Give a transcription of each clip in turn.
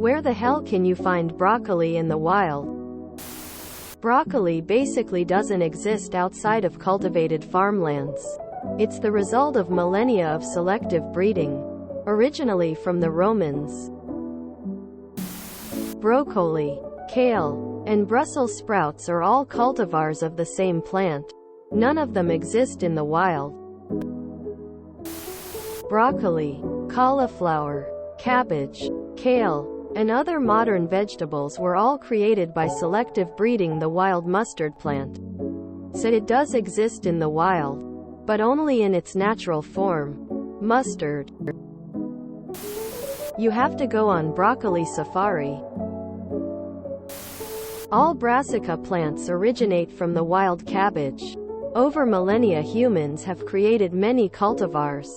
Where the hell can you find broccoli in the wild? Broccoli basically doesn't exist outside of cultivated farmlands. It's the result of millennia of selective breeding, originally from the Romans. Broccoli, kale, and Brussels sprouts are all cultivars of the same plant. None of them exist in the wild. Broccoli, cauliflower, cabbage, kale, and other modern vegetables were all created by selective breeding the wild mustard plant. So it does exist in the wild, but only in its natural form, mustard. You have to go on broccoli safari. All brassica plants originate from the wild cabbage. Over millennia humans have created many cultivars,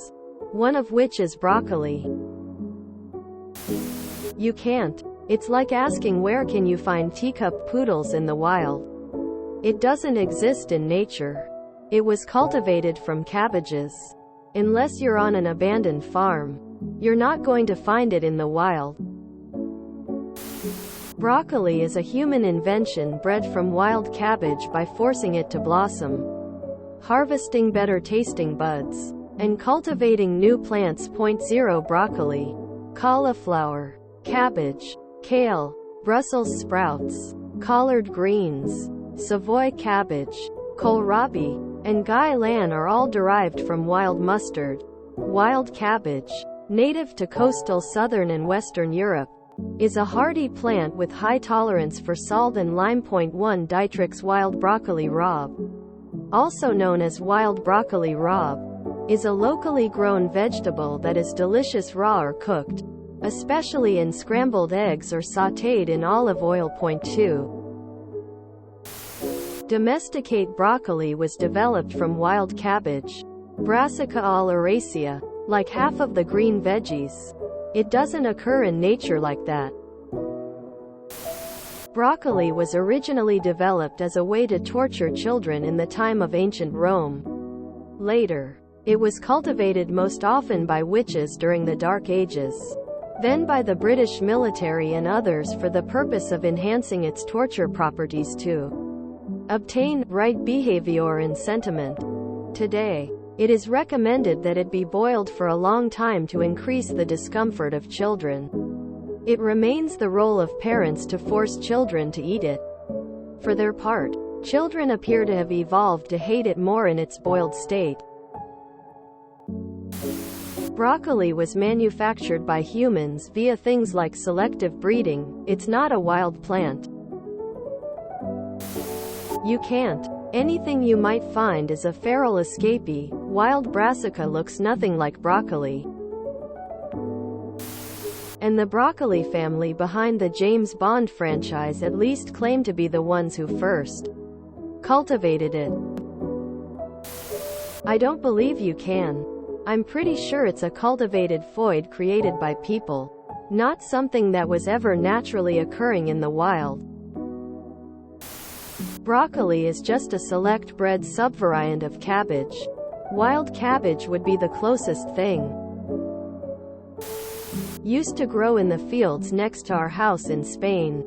one of which is broccoli. You can't. It's like asking where can you find teacup poodles in the wild. It doesn't exist in nature. It was cultivated from cabbages. Unless you're on an abandoned farm, you're not going to find it in the wild. Broccoli is a human invention bred from wild cabbage by forcing it to blossom, harvesting better tasting buds, and cultivating new plants. 0 Broccoli, cauliflower, cabbage, kale, Brussels sprouts, collard greens, Savoy cabbage, kohlrabi, and gai lan are all derived from wild mustard. Wild cabbage, native to coastal southern and western Europe, is a hardy plant with high tolerance for salt and lime. 1 Dietrich's wild broccoli rabe, also known as wild broccoli rabe, is a locally grown vegetable that is delicious raw or cooked, especially in scrambled eggs or sautéed in olive oil. 2 Domesticate broccoli was developed from wild cabbage, Brassica oleracea. Like half of the green veggies, it doesn't occur in nature like that. Broccoli was originally developed as a way to torture children in the time of ancient Rome. Later, it was cultivated most often by witches during the Dark Ages, then by the British military and others for the purpose of enhancing its torture properties to obtain right behavior and sentiment. Today, it is recommended that it be boiled for a long time to increase the discomfort of children. It remains the role of parents to force children to eat it. For their part, children appear to have evolved to hate it more in its boiled state. Broccoli was manufactured by humans via things like selective breeding. It's not a wild plant. You can't. Anything you might find is a feral escapee. Wild brassica looks nothing like broccoli. And the broccoli family behind the James Bond franchise at least claim to be the ones who first cultivated it. I don't believe you can. I'm pretty sure it's a cultivated food created by people, not something that was ever naturally occurring in the wild. Broccoli is just a select bred subvariant of cabbage. Wild cabbage would be the closest thing. Used to grow in the fields next to our house in Spain,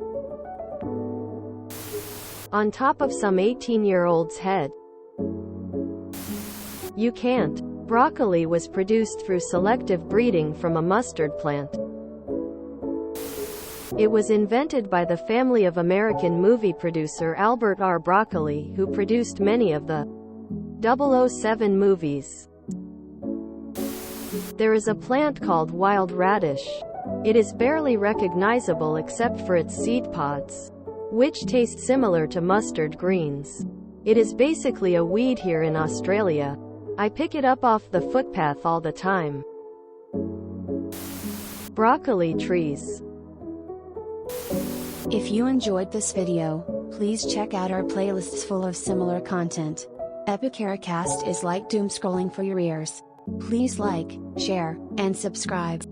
on top of some 18-year-old's head. You can't. Broccoli was produced through selective breeding from a mustard plant. It was invented by the family of American movie producer Albert R. Broccoli, who produced many of the 007 movies. There is a plant called wild radish. It is barely recognizable except for its seed pods, which taste similar to mustard greens. It is basically a weed here in Australia. I pick it up off the footpath all the time. Broccoli trees. If you enjoyed this video, please check out our playlists full of similar content. Epicaricast is like doom scrolling for your ears. Please like, share, and subscribe.